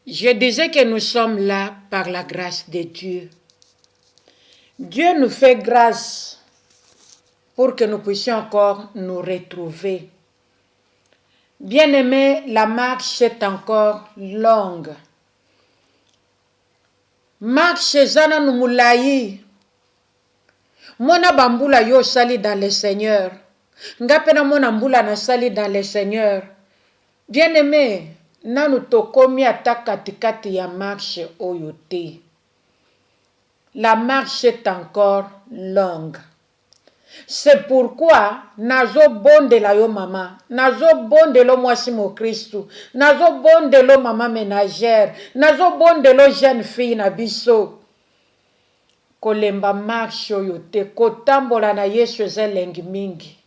Je disais que nous sommes là par la grâce de Dieu. Dieu nous fait grâce pour que nous puissions encore nous retrouver. Bien-aimés, la marche est encore longue. Marche zana numulai. Mona bambula yo sali dans le Seigneur. Ngapena mona mbula na sali dans le Seigneur. Bien-aimés, nanu tokomi ata katikati ya marche oyote. La marche est encore longue. C'est pourquoi nazo bondela yo mama, nazo bondelo mwasi mo Christu, nazo bondelo mama ménagère, nazo bondelo jeune fille na biso. Kolemba marche oyo te, kotambola na Yesu eza elengi mingi.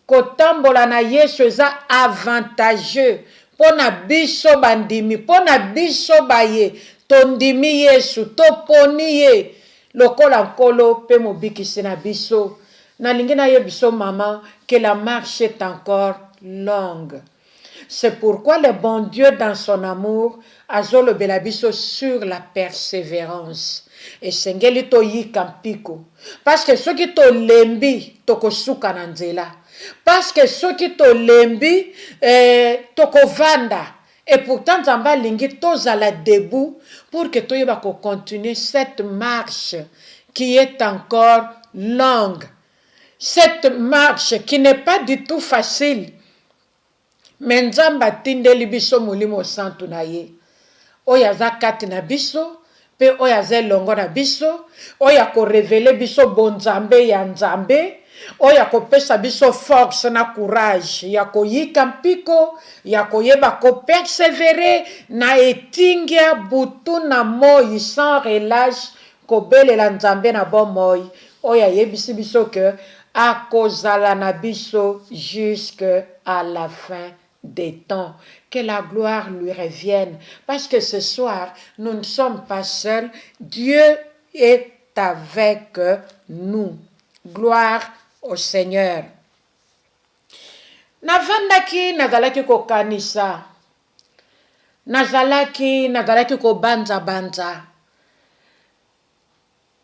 Kotambola na Yesu eza avantageux pona biso bandimi, pona biso baye, tondimi Yesu, toponi ye. Lokola nkolo pe mobikisi na biso. Nalingi na ye biso maman que la marche est encore longue. C'est pourquoi le bon Dieu dans son amour azolobela biso sur la persévérance. Et sengeli to yika mpiko. Parce que ceux qui to lembi tokosuka na nzela. Parce que ceux qui to lembi tokovanda. Et pourtant, Nzamba lingi tozala debout pour que toyeba ko continuer cette marche qui est encore longue. Cette marche qui n'est pas du tout facile. Mais Nzamba tindeli biso mulimo santu na ye. Oya za kati na biso, pe oya za longo na biso, oya ko révéler biso bonzambe ya Nzambe. Oya kopesa biso force na courage ya koyika mpiko ya koyeba ko persévérer na etingia butu na moi sans relâche kobelela Nzambe na bon moi. Oya yebisi biso que akozala na biso jusqu'à la fin des temps. Que la gloire lui revienne. Parce que ce soir, nous ne sommes pas seuls. Dieu est avec nous. Gloire au Seigneur. Navandaki nazalaki ko kanisa. Nazalaki ko banza.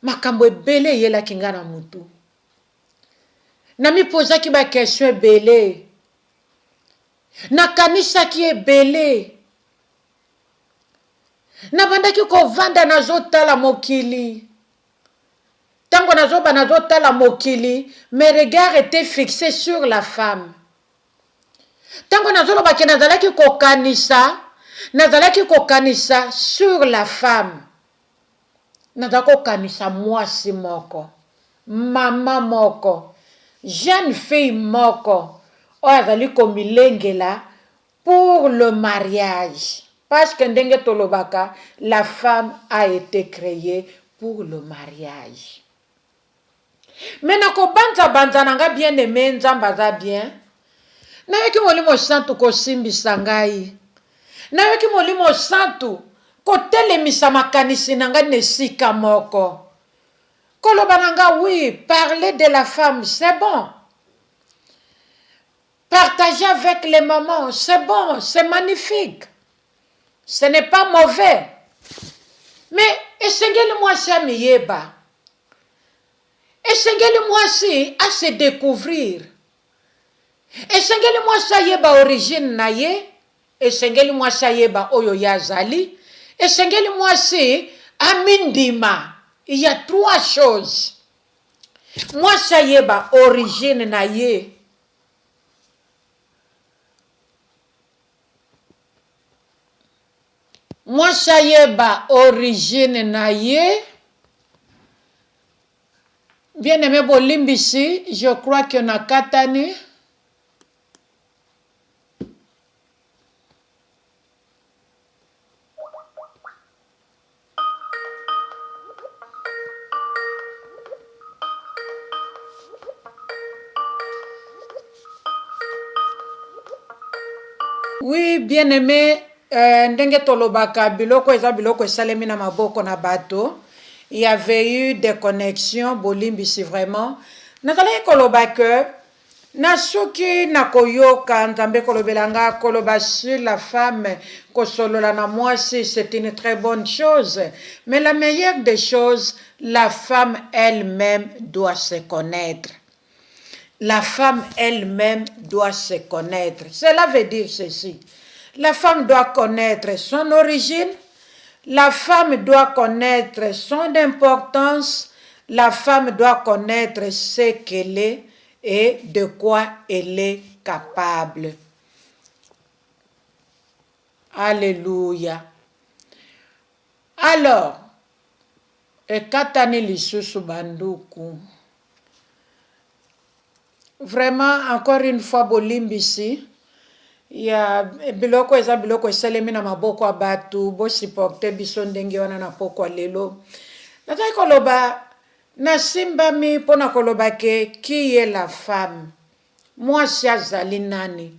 Makambo ebele yelaki nga na mutu. Nami pozaki ba question ebele. Na kanisa ki ebele. Nabandaki ko vanda nazotala mokili. Tango nazotala mokili, mes regards étaient fixés sur la femme. Tango nazolobaki nazalaki kokanisa sur la femme. Nazalaki kokanisa mwasi moko, mama moko, jeune fille moko, oyo azali komilengela pour le mariage. Parce que ndenge tolobaka, la femme a été créée pour le mariage. Mais nako banza nanga bien aimé Nzamba za bien. Na yoki molimo santu ko simbisa ngai. Na yoki molimo santu ko telemisa makanisi nanga nesika moko. Koloba nanga oui, parler de la femme, c'est bon. Partager avec les mamans, c'est bon, c'est magnifique. Ce n'est pas mauvais. Mais essayez-le moi ça miyeba. Essayez-le moi si à se découvrir. Essayez-le moi ça yeba origine na ye. Essayez-le moi ça yeba oyo yazali. Essayez-le moi si amindima. Il y a trois choses. Moi ça yeba origine na ye. Moi ça yeba origine na ye. Bien aimé Bolimbisi, je crois que na katani. Oui, bien aimé, ndenge tolobaka biloko eza biloko esalemi na maboko na bato. Il y avait eu des connexions, Bolimbisi vraiment. Nazalaki koloba que Nasuki nakoyoka nzambe kolobelanga koloba sur la femme kosolola na mwasi, c'est une très bonne chose. Mais la meilleure des choses, la femme elle-même doit se connaître. La femme elle-même doit se connaître. Cela veut dire ceci. La femme doit connaître son origine. La femme doit connaître son importance. La femme doit connaître ce qu'elle est et de quoi elle est capable. Alléluia. Alors, ekatani lisusu banduku. Vraiment, encore une fois, bolimbisi. Ya biloko eza biloko eselemi na maboko ya batu, bo supporte biso ndenge wana na poko lelo. Nataki koloba nasimbami pona koloba ke qui est la femme. Mwasi azali nani?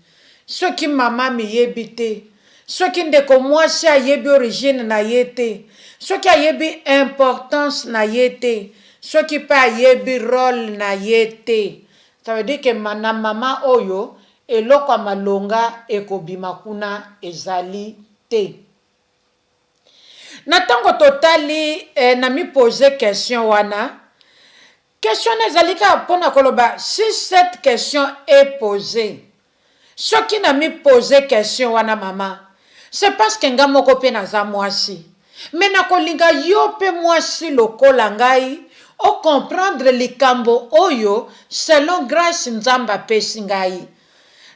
Soki mama miyebi te, soki ndeko mwasi ayebi origine na ye te, soki ayebi importance na ye te, soki pa ayebi rôle na ye te. Ça veut dire que na mama oyo eloko malonga ekobima kuna ezali te. Na tango totali na mi poser question wana. Question ezali ka pona koloba si cette question est posée. Soki na mi poser question wana mama, c'est parce que nga moko pe naza mwasi. Mais na kolinga yo pe mwasi lokola ngai o comprendre likambo oyo selon grâce nzamba pesi ngai.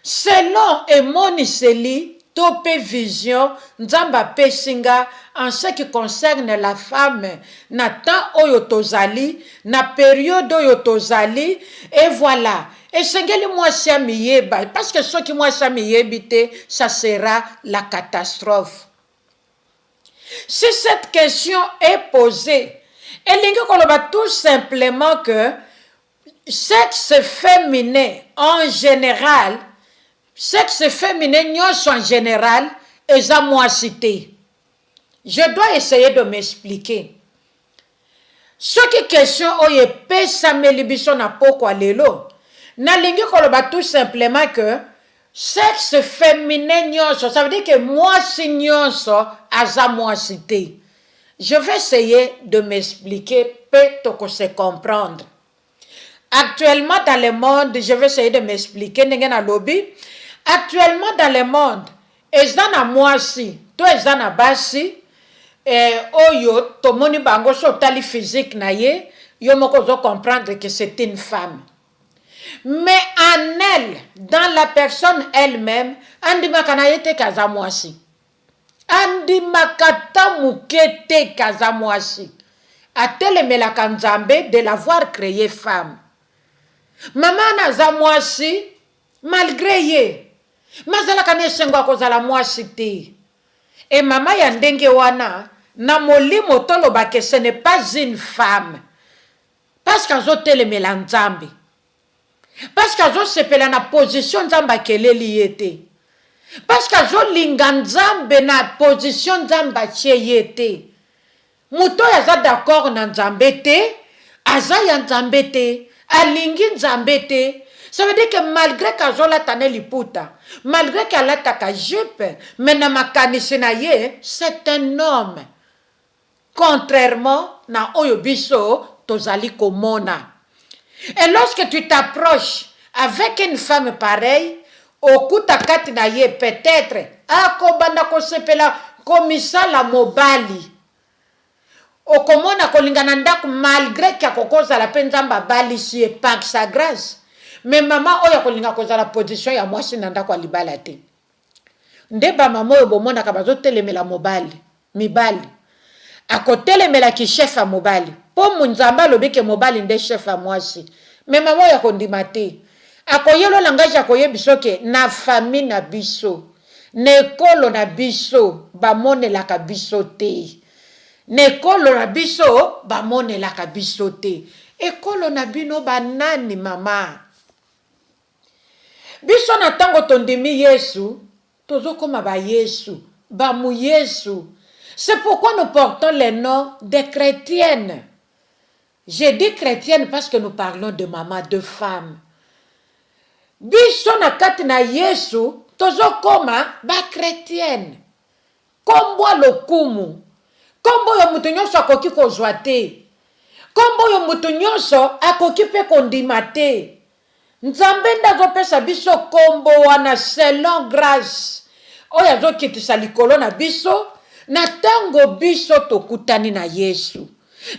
Selon emoniseli tope vision nzamba pesinga en ce qui concerne la femme na temps oyo tozali na période oyo tozali et voilà et sengeli mwasi amiyeba parce que soki mwasi amiyebi te ça sera la catastrophe. Si cette question est posée, elingi koloba tout simplement que sexe féminin en général, sexe féminin nyonso en général, eza mwasi te. Je dois essayer de m'expliquer. Soki question oyo epesameli biso na pokwa lelo, nalingi koloba tout simplement que sexe féminin nyonso, ça veut dire que mwasi nyonso aza mwasi te. Je vais essayer de m'expliquer, peut-être se comprendre. Actuellement dans le monde, je vais essayer de m'expliquer, nengena lobby. Actuellement dans le monde, ezana mwasi, to ezana basi, oyo tomoni bango so tali physique na ye, yo moko zo comprendre que c'est une femme. Mais en elle, dans la personne elle-même, andimaka na ye te kaza mwasi. Andimaka ta muke te kaza mwasi. Atelemelaka nzambe de l'avoir créé femme. Maman naza mwasi, malgré ye. Mazalaka ne sengo kozala mwasi te. Et maman ya ndenge wana, na molimo toloba que ce n'est pas une femme. Parce qu'azo telemela nzambe. Parce qu'azo sepela na position nzamba keleli yete. Parce qu'azo linga nzambe na position nzamba tie yete. Muto yaza d'accord na nzambe te, aza ya nzambe te, alingi nzambe te. Ça veut dire que malgré qu'azola tane liputa, malgré qu'elle ataka jupe, mais na makanisi na ye, c'est un homme. Contrairement na oyo biso tozali komona. Et lorsque tu t'approches avec une femme pareille, okuta kati na ye peut-être akobanda kosepela komisa la mobali. Okomona kolingana ndako malgré kia kokoza la penzamba bali si par sa grâce. Mais maman oya kolinga koza la position ya mwasi na ndako alibala te. Ndeba mama oyo bomona kabazo telemela mobali, mibali. Akotelemela ki chef a mobali. Po munzamba lobeke mobali nde chef a mwasi. Mais maman oya kondima te. Akoyelo langage akoye biso ke na famille na biso. Nekolo na biso bamone la kabiso te. Nekolo na biso bamone la kabiso te. Ekolo na bino banani mama. Biso na tango tondimi Yesu, tozokoma ba Yesu, ba mu Yesu. C'est pourquoi nous portons les noms des chrétiennes. Je dis chrétiennes parce que nous parlons de maman, de femme. biso na kati na Yesu tozokoma ba chrétienne. Kombo lokumu. Kombo yo mutu nyonso akoki kozwa te. Kombo yo mutu nyonso akoki pe kondima te. Nzambe ndazopesa biso kombo wana selon grâce. Oyo azokitisa likolo na biso na tango biso tokutani na Yesu.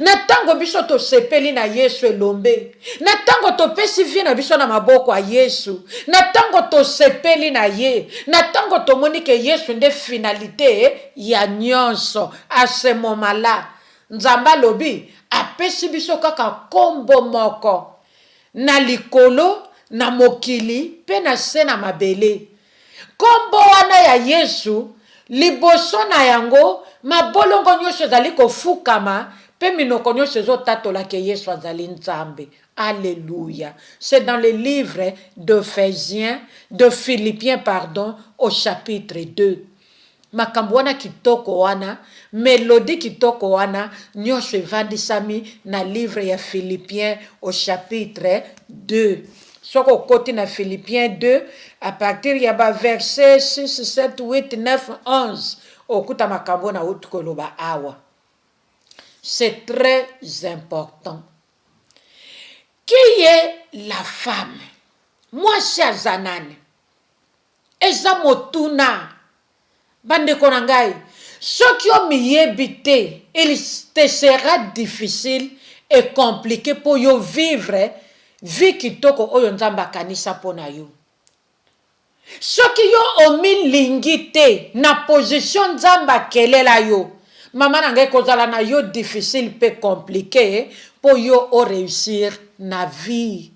Na tango biso tosepeli na Yesu elombe. Na tango topesi vie na biso na maboko a Yesu. Na tango tosepeli na ye. Na tango tomoni ke Yesu nde finalité ya nyonso. A ce moment-là, Nzamba lobi apesi biso kaka kombo moko. Na likolo, na mokili, pe na se na mabele. Kombo wana ya Yesu, liboso na yango, mabolongo nyonso ezali kofukama, pe minoko nyonso ezotatola ke Yesu azali Nzambe. Alléluia. C'est dans le livre de Philippiens, au chapitre 2. Makambo wana kitoko wana, melodi kitoko wana, nyonso evandisami na livre ya Philippiens au chapitre 2. Soko koti na Philippiens 2, à partir ya ba verset 6, 7, 8, 9, 11. Okuta makambo na utukoloba awa. C'est très important. Qui est la femme? Moi, c'est Zanane. Eza motuna. Bande konangai. Ce qui ont miébité, il te sera difficile et compliqué pour yo vivre. Vi kitoko oyo nzamba kanisa pona yo. Soki yo omi lingite na position nzamba kelela yo. Mama nange kozala na yo difficile pe compliqué po yo o réussir na vie.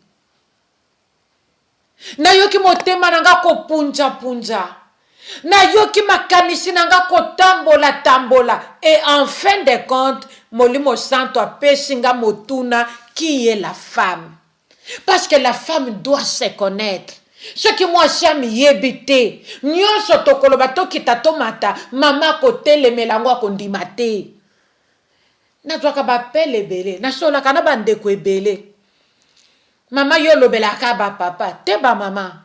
Na yo ki motema nanga ko punja punja. Na yo ki makanisi nanga ko tambola tambola. Et en fin de compte, molimo santo apesinga motuna qui est la femme. Parce que la femme doit se connaître. Ce qui moi siam yebite. Nyonso tokoloba tokita tomata. Mama kote le melango akondima te. Na zwaka ba pele bele. Na sola kana bandeko ebele. Mama yo lobela ka ba papa. Te ba mama.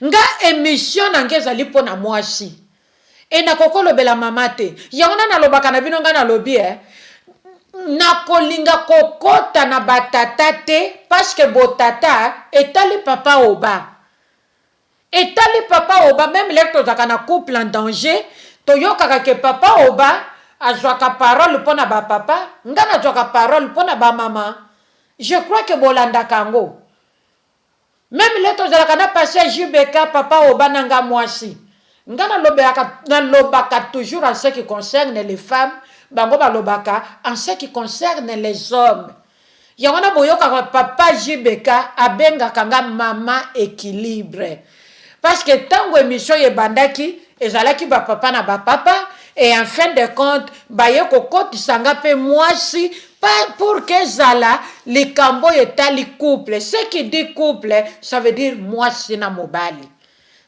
Nga émission nangeza lipo na mwasi. E na kokolo bela mama te. Yangona na lobaka na bino nga na lobi na kolinga kokota na batata te parce que botata etali papa oba. Etali papa oba même les tozaka na couple en danger toyokaka ke papa oba azwaka parole pona ba papa ngana azwaka parole pona ba mama. Je crois que bolanda kango. Même les tozaka na passé jubeka papa oba nanga mwasi. Ngana lobaka toujours en ce qui concerne les femmes. Bango balobaka en ce qui concerne les hommes. Yangona boyoka papa Jibeka abenga kanga mama équilibre. Parce que tango émission yebandaki ezalaki ba papa na ba papa et en fin de compte bayeko koti sanga pe mwasi pas pour que zala les kambo etali couple. Ce qui dit couple ça veut dire mwasi na mobali.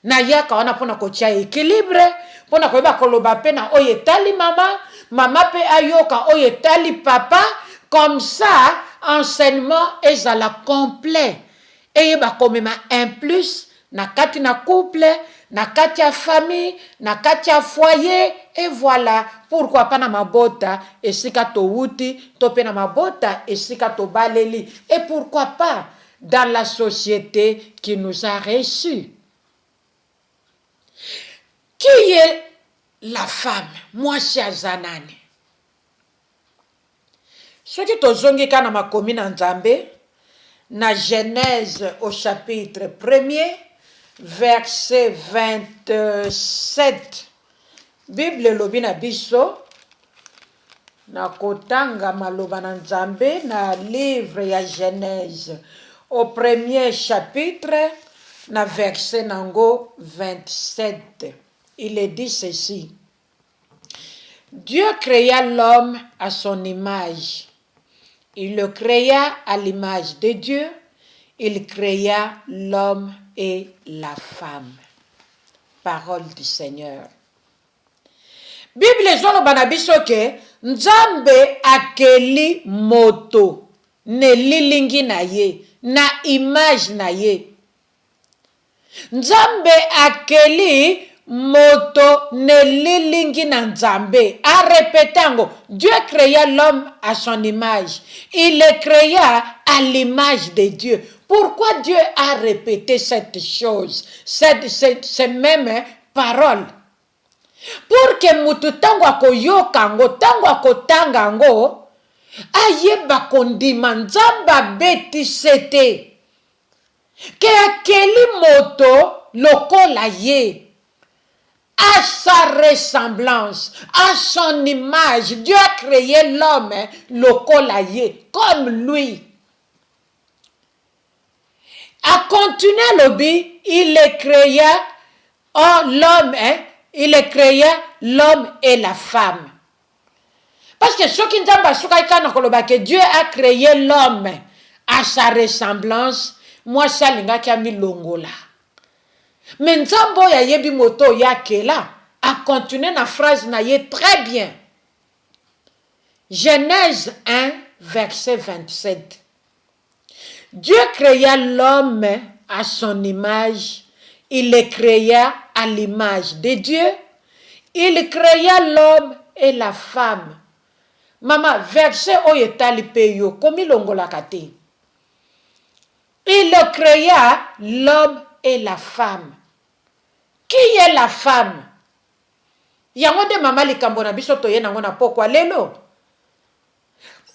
Na yaka wana pona kotia équilibre pona koyeba koloba pe na oyetali mama. Mama pe ayoka oyetali papa. Comme ça, enseignement est à la complet. Et ba komema un plus na kati na couple, na kati ya famille, na kati ya foyer. Et voilà. Pourquoi pas na mabota esika to wuti, to pe na mabota esika to baleli. Et pourquoi pas dans la société qui nous a reçus. Qui est la femme? Moi, c'est Zanane. Ce qui tozongi kana makomi na Nzambe, na Genèse au chapitre 1er, verset 27. Bible lobi na biso, na kotanga maloba na Nzambe, na livre ya Genèse au 1er chapitre, na verset nango 27. Il est dit ceci. Dieu créa l'homme à son image. Il le créa à l'image de Dieu. Il créa l'homme et la femme. Parole du Seigneur. Bible zolo banabiso ke Nzambe akeli moto ne lilingi na ye na image na ye. Nzambe akeli moto ne lilingi na Nzambe. A répété ngo, Dieu créa l'homme à son image. Il le créa à l'image de Dieu. Pourquoi Dieu a répété cette chose, ces mêmes paroles? Pour que mutu tango akoyoka ngo, tango akotanga ngo, ayeba kondima Nzamba beti sete. Que akeli moto lokola ye. À sa ressemblance, à son image, Dieu a créé l'homme lokola ye, comme lui. A continué l'obi, il le créa, l'homme, il le créa l'homme et la femme. Parce que ce qui que Dieu a créé l'homme à sa ressemblance, moi ça linga qui a mis longola. Mais Nzambo ya yebi moto ya kela a continué la phrase na ye très bien. Genèse 1 verset 27. Dieu créa l'homme à son image, il le créa à l'image de Dieu, il créa l'homme et la femme. Mama, verset oyetali peyo, komi longola kate. Il créa l'homme et la femme. Qui est la femme? Yango de mama likambo na biso toye nango na pokwa lelo.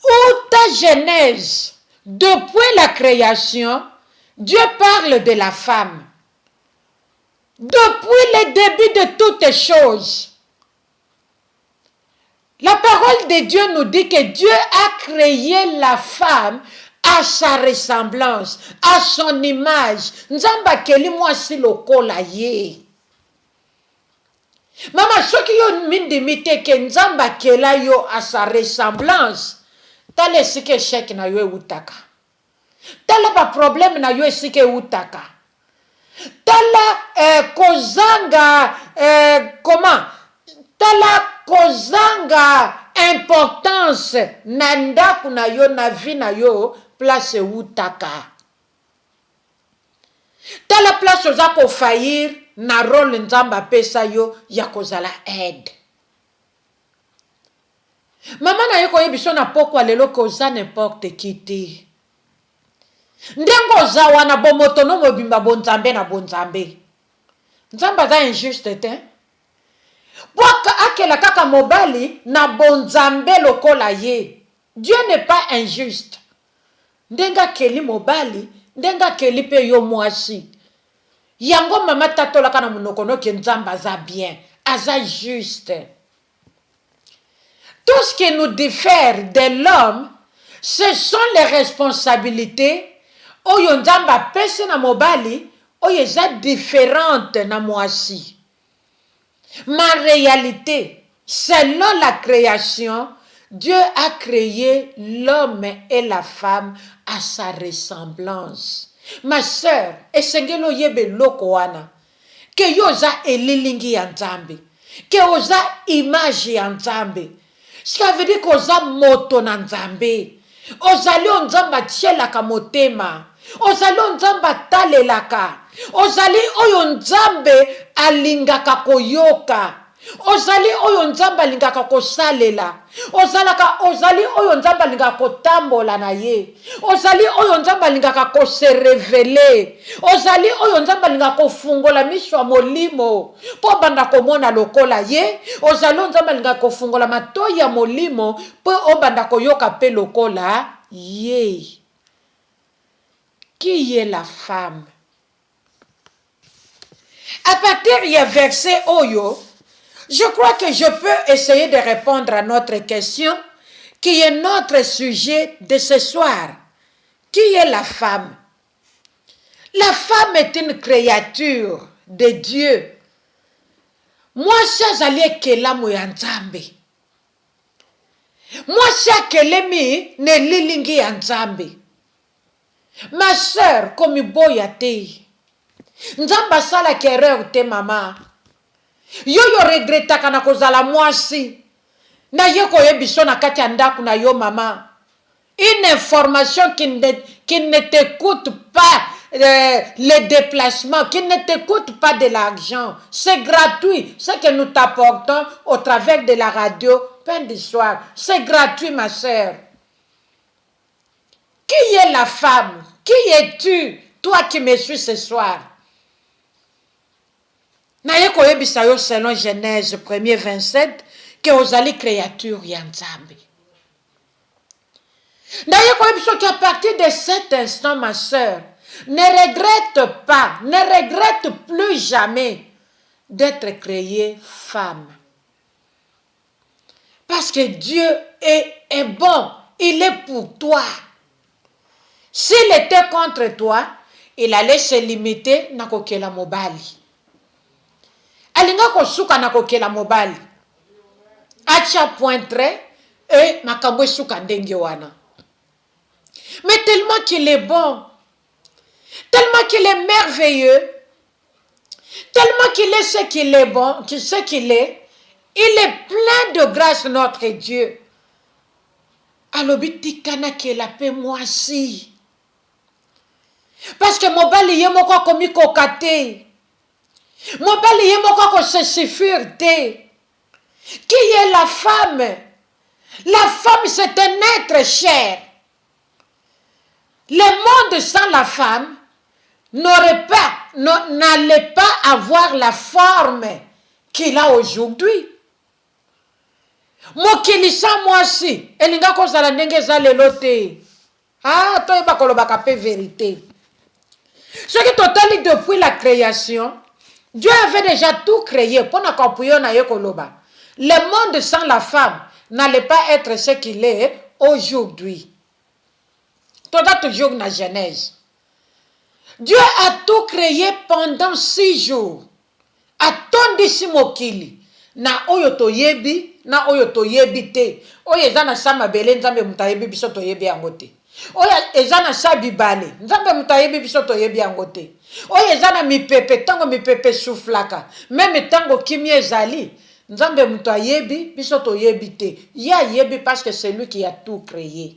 Outa Genèse, depuis la création, Dieu parle de la femme. Depuis le début de toutes choses. La parole de Dieu nous dit que Dieu a créé la femme à sa ressemblance, à son image. Nzamba keli mwasi lokola ye. Mama soki yo mindimite ke Nzamba kela yo à sa ressemblance. Tale sike chèque na yo utaka. Tala ba problème na yo sike utaka. Tala kozanga comment? Tala kozanga importance na ndaku na yo na vie na yo place utaka. Tala place oza ko faillir na rôle Nzamba pesa yo ya kozala aide. Mama na yo koyebiso na pokwa lelo koza n'importe qui te. Ndengo oza wana bomoto no mobimba bonzambe na bonzambe. Nzamba za injuste te. Bwaka akela kaka mobali na bonzambe lokola ye. Dieu n'est pas injuste. Ndenga keli mobali, ndenga keli pe yo mwasi. Yango mama tatola kana munokono ke Nzamba za bien, aza juste. Tout ce qui nous diffère de l'homme, ce sont les responsabilités. Oyo Nzamba pese na mobali, oyo eza différente na mwasi. Ma réalité, selon la création, Dieu a créé l'homme et la femme à sa ressemblance. Ma sœur, esengelo yebe loko wana, ke yoza elilingi ya Nzambe, ke oza image ya Nzambe. Ça veut dire koza moto na Nzambe. Ozali Nzamba tielaka motema. Ozali Nzamba talelaka. Ozali oyo Nzambe alingaka koyoka. Ozali oyo Nzamba alingaka kosalela. Ozali oyo Nzamba alingaka kotambola na ye. Ozali oyo Nzamba alingaka kose revele. Ozali oyo Nzamba alingaka kofungola miso ya molimo po banda komona lokola ye. Ozali oyo Nzamba alingaka kofungola matoi ya molimo po obanda koyoka pe lokola ye. Qui est la femme? À partir du verset Oyo, je crois que je peux essayer de répondre à notre question, qui est notre sujet de ce soir. Qui est la femme? La femme est une créature de Dieu. Moi, j'allais que la Nzambe. Moi, kelemi ne lilingi Nzambe. Ma sœur, comme boya te. Nzamba sala kereur te mama. Yo regretta kana kozala mwasi. Na yo koyebiso na kati ya ndaku na yo mama. Une information qui ne t'écoute pas les déplacements, qui ne te coûtent pas de l'argent. C'est gratuit. Ce que nous t'apportons au travers de la radio, pain du soir, c'est gratuit, ma sœur. Qui est la femme? Qui es-tu, toi qui me suis ce soir? Naye koyebisa yo selon Genèse 1er 27 que ozali créature ya Nzambe. Naye koyebisa qu'à partir de cet instant, ma sœur, ne regrette pas, ne regrette plus jamais d'être créée femme. Parce que Dieu est bon, il est pour toi. S'il était contre toi, il allait se limiter na kokela mobali. Alinga kosuka na kokela mobali. Acha pointre et makambo suka ndenge wana. Mais tellement qu'il est bon, tellement qu'il est merveilleux, tellement qu'il est ce qu'il est bon, ce qu'il est, il est plein de grâce, notre Dieu. Alobi tikana ke la paix moi si. Parce que mobali ye moko komi kokate. Mobali ye moko ko se suffire te. Qui est la femme? La femme, c'est un être cher. Le monde sans la femme n'allait pas avoir la forme qu'il a aujourd'hui. Mokili sa mwasi, elinga kozala ndenge za lelo te. Ah, toi ba kolobaka pe vérité. Ce qui totali depuis la création, Dieu avait déjà tout créé pour na kapuyo na yekoloba. Le monde sans la femme n'allait pas être ce qu'il est aujourd'hui. Toda toujours na Genèse. Dieu a tout créé pendant 6 jours. Atondisi mokili. Na oyo toyebi, na oyo toyebi te. Oyo ezana sama bele nzambe mutayebi biso toyebi yango te. Oyo ezana sabi bale, nzambe mutayebi biso toyebi yango te. Oyo ezana mipepe, tango mipepe soufflaka. Même tango kimi ezali, nzambe mutayebi biso toyebi te. Ya yebi parce que c'est lui qui a tout créé.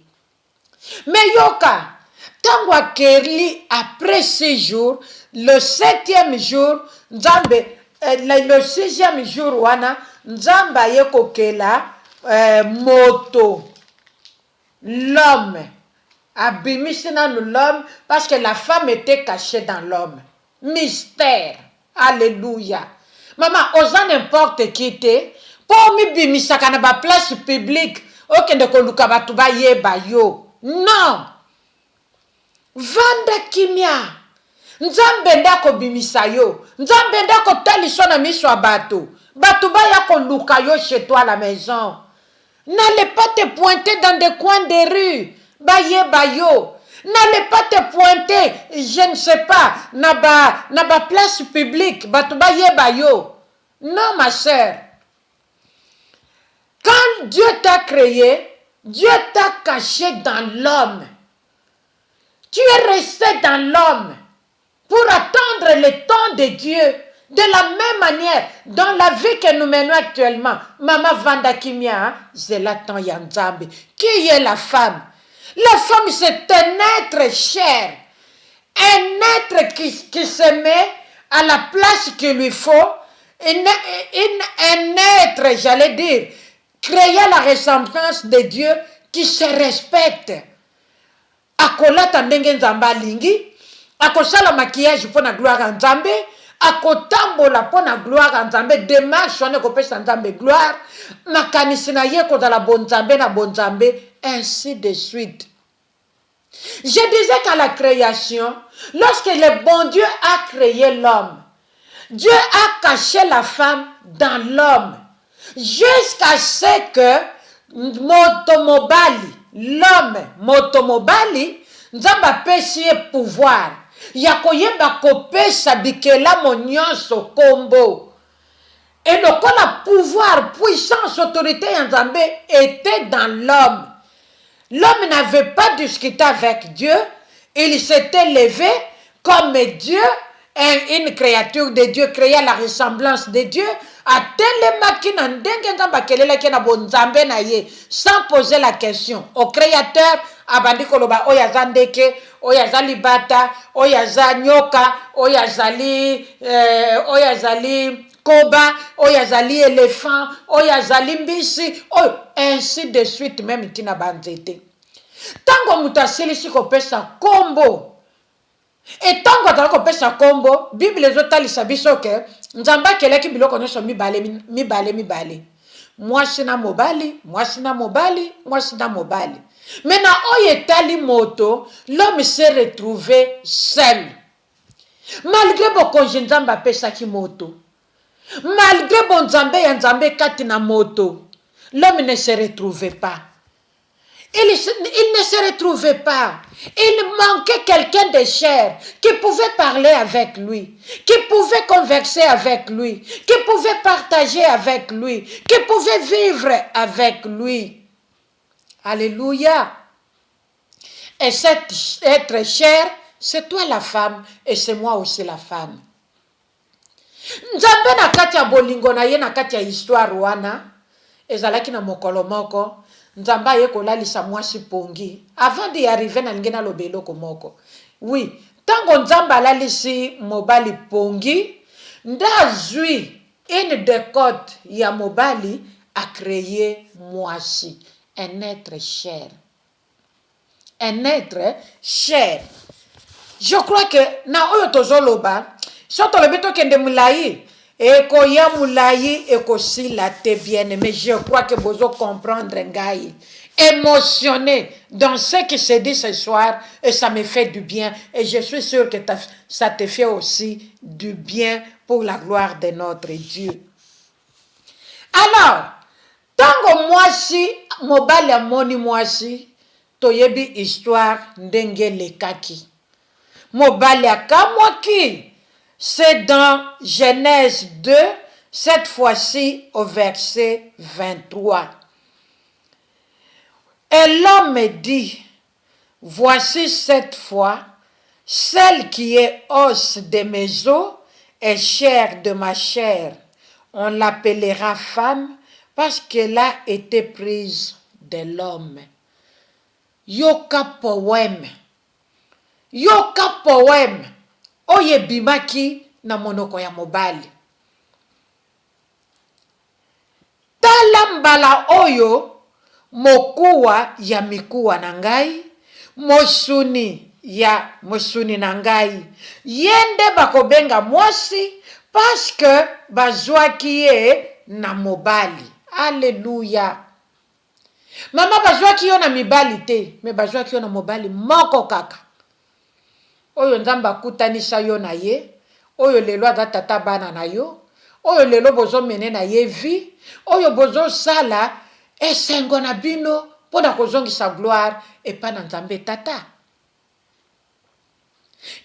Mais yoka, tango akeli après 6 jours, le 7e jour, nzambe le 6e jour wana nzamba yekokela moto l'homme abimisi nanu l'homme parce que la femme était cachée dans l'homme. Mystère. Alléluia. Maman, osa n'importe qui te pour mi bimisaka na ba place publique okende koluka batu ba yeba yo. Non. Vanda kimia. Nzambe ndako bimisa yo. Nzambe ndako taliso na miso ya bato. Bato ba ya koluka yo chez toi à la maison. N'allez pas te pointer dans des coins de rue. Baye bayo. N'allez pas te pointer, je ne sais pas, na ba place publique. Bato baye bayo. Non, ma sœur. Quand Dieu t'a créé, Dieu t'a caché dans l'homme. Tu es resté dans l'homme pour attendre le temps de Dieu. De la même manière, dans la vie que nous menons actuellement, Maman Vanda Kimia, Zelatan Yanzambe, qui est la femme? La femme, c'est un être cher, un être qui se met à la place qu'il lui faut, un être, j'allais dire, créé à la ressemblance de Dieu, qui se respecte. Akolata ndenge nzamba lingi, akosala maquillage pour la gloire à Nzambe, akotambola pour la gloire à Nzambe, démarche on kopesa Nzambe gloire, makanisi na ye kozala bonzambe na bonzambe, ainsi de suite. Je disais qu'à la création, lorsque le bon Dieu a créé l'homme, Dieu a caché la femme dans l'homme, jusqu'à ce que l'homme motomobali, nzamba pesi ye pouvoir ya koyeba kopesa bikela monyoso kombo. Et lokola pouvoir, puissance, autorité ya nzambe était dans l'homme. L'homme n'avait pas discuté avec Dieu, il s'était levé comme Dieu une créature de Dieu créée à la ressemblance de Dieu, sans poser la question au créateur, abandi koloba oyaza ndeke, oyaza libata, oyaza nyoka, oyazali koba, oyazali éléphant, oyazali mbisi, ainsi de suite, même tina banzete. Tango mutasilisi kopesa kombo, et tango atala kopesa kombo, Bible ezotalisa biso ke nzamba keleki biloko nyonso mibale. Mwasi na mobali, mwasi na mobali, mwasi na mobali. Maintenant, oyetali moto, l'homme s'est retrouvé seul. Malgré bokonzi nzamba pesaki moto, malgré bon nzambe ya nzambe kati na moto, l'homme ne se retrouvait pas. Il ne se retrouvait pas. Il manquait quelqu'un de cher qui pouvait parler avec lui, qui pouvait converser avec lui, qui pouvait partager avec lui, qui pouvait vivre avec lui. Alléluia. Et cet être cher, c'est toi la femme et c'est moi aussi la femme. Nzambe na kati ya bolingo na ye na kati ya histoire wana ezalaki na mokolo moko nzamba ye kolalisa mwasi pongi avant d'y arriver na ngena lobelo komoko. Oui, tango nzamba alalisi mobali pongi ndazui une décote ya mobali a créé mwasi, un être cher. Un être cher. Je crois que na oyo tozoloba soto lebeto kende mulai eko ya mulai eko sila te bien, mais je crois que bozo comprendre ngai émotionné dans ce qui se dit ce soir et ça me fait du bien et je suis sûr que ça te fait aussi du bien pour la gloire de notre Dieu. Alors, tango mwasi mobali amoni mwasi toyebi histoire ndenge lekaki. Mobali akamwaki. C'est dans Genèse 2, cette fois-ci au verset 23. Et l'homme dit, voici cette fois, celle qui est os de mes os et chair de ma chair. On l'appellera femme parce qu'elle a été prise de l'homme. Yoka poème. Yoka poème. Oye bimaki na monoko ya mobali. Tala mbala oyo mokuwa ya mikuwa na ngai, mosuni ya mosuni na ngai. Yende bakobenga mwasi parce que bazwaki ye na mobali. Alléluia. Mama bazwaki yo na mibali te, me bazwaki yo na mobali moko kaka. Oyo nzamba kutanisa yo na ye, oyo lelo aza tata bana na yo, oyo lelo bozo mene na ye vi, oyo bozo sala esengo na bino pona kozongisa gloire epa na nzambe tata.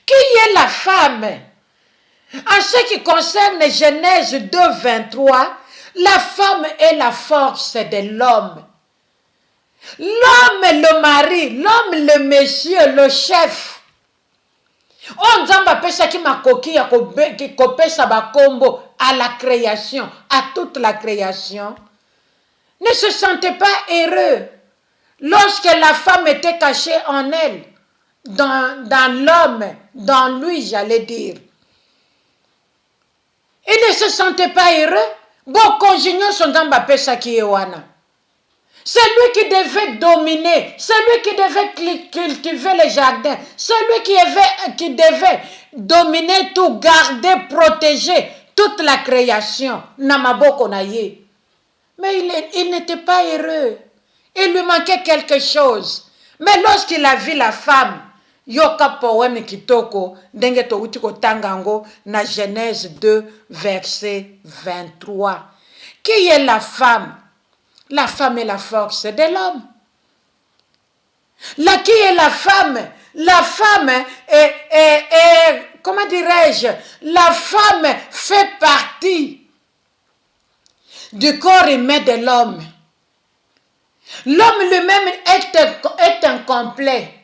Qui est la femme? En ce qui concerne Genèse 2, 23, la femme est la force de l'homme. L'homme, le mari, l'homme, le monsieur, le chef. On nzamba pesa ki makoki ya kopesa bakombo à la création, à toute la création. Ne se sentait pas heureux lorsque la femme était cachée en elle, dans l'homme, dans lui, j'allais dire. Il ne se sentait pas heureux. Bon, conjugnons son nzamba pesa ki ewana. C'est lui qui devait dominer, c'est lui qui devait cultiver les jardins, c'est lui qui devait dominer tout, garder, protéger toute la création. Namaboko na ye. Mais il n'était pas heureux. Il lui manquait quelque chose. Mais lorsqu'il a vu la femme, yoka poème kitoko, ndenge to uti ko tangango na Genèse 2, verset 23. Qui est la femme? La femme est la force de l'homme. Qui est la femme? La femme est comment dirais-je? La femme fait partie du corps humain de l'homme. L'homme lui-même est incomplet.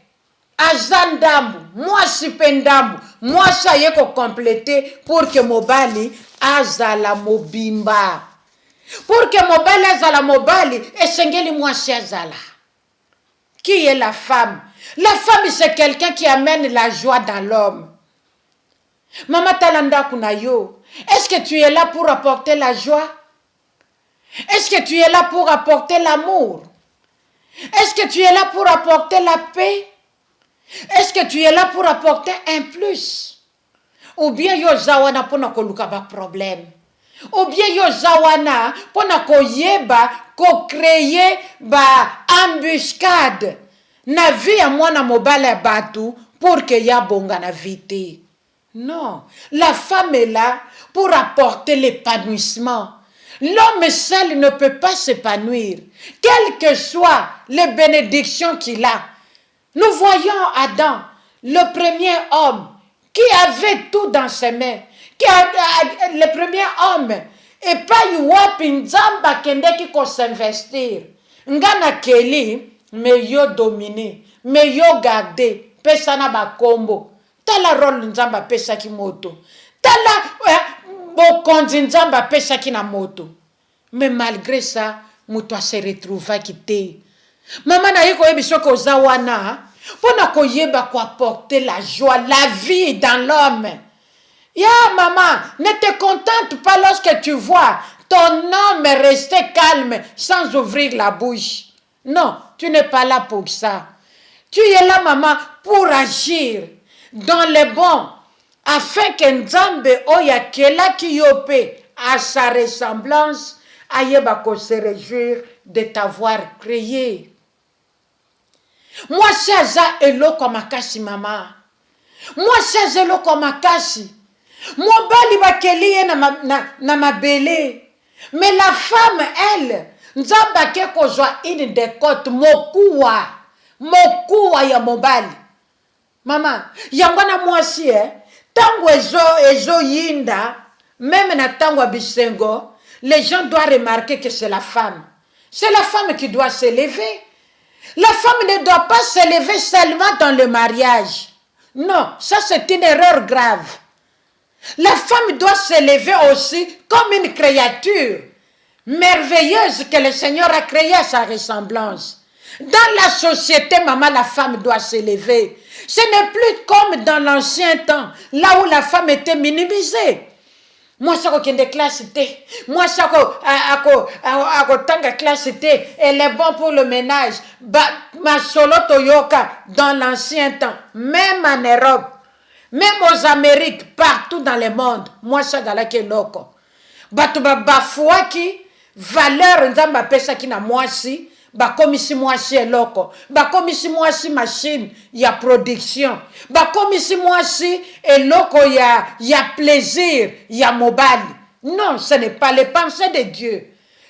azandambu, moi si pendambu, moi ça y est qu'on compléter pour que mobali azala mobimba. Pour que mobali azala mobali, esengeli moi si azala. Qui est la femme? La femme, c'est quelqu'un qui amène la joie dans l'homme. Maman Talanda Kunayo, est-ce que tu es là pour apporter la joie? Est-ce que tu es là pour apporter l'amour? Est-ce que tu es là pour apporter la paix? Est-ce que tu es là pour apporter un plus? Ou bien yo zawana pona koluka ba problème? Ou bien yo zawana pona ko yeba ko créer ba embuscade na vie ya mwana mobala batu pour que ya bonga na vite. Non, la femme est là pour apporter l'épanouissement. L'homme seul ne peut pas s'épanouir, quelles que soient les bénédictions qu'il a. Nous voyons Adam, le premier homme, qui avait tout dans ses mains, le premier homme, et pas yuwapi nzamba kendeki ko s'investir. Ngana keli, mais yo dominer, mais yo garder, pesana ba kombo. Tala rôle nzamba pesa ki moto. Tala bokondi nzamba pesa ki na moto. Mais malgré ça, muto se retrouva kité. Maman na yiko yebiso ko zawana, pona ko yeba ko apporter la joie, la vie dans l'homme. Ya maman, ne te contente pas lorsque tu vois ton homme rester calme sans ouvrir la bouche. Non, tu n'es pas là pour ça. Tu es là, maman, pour agir dans le bon, afin que Nzambe oya kela kiyope à sa ressemblance, ayeba ko se réjouir de t'avoir créé. Moi, c'est ça eloko makasi, maman. Moi, c'est ça eloko makasi. Mobali bakeli na mabele. Mais la femme, elle, Nzamba ke kozwa une décote mokuwa ya mobali. Maman, yangwana mwasi tango ezo yinda, même na tango bisengo, les gens doivent remarquer que c'est la femme. C'est la femme qui doit s'élever. La femme ne doit pas s'élever seulement dans le mariage. Non, ça c'est une erreur grave. La femme doit s'élever aussi comme une créature merveilleuse que le Seigneur a créée à sa ressemblance. Dans la société, maman, la femme doit s'élever. Ce n'est plus comme dans l'ancien temps, là où la femme était minimisée. Moi, ça ko kende classe T. Moi, ça ko tanga classe T. Elle est bon pour le ménage. Ma solo toyoka dans l'ancien temps, même en Europe, même aux Amériques, partout dans le monde. Moi, ça galake loko. Batu bafouaki valeur nzamba pesa ki na mwasi. Bakomisi mwasi eloko, bakomisi mwasi machine ya production, bakomisi mwasi eloko ya plaisir ya mobali. Non, ce n'est pas les pensées de Dieu.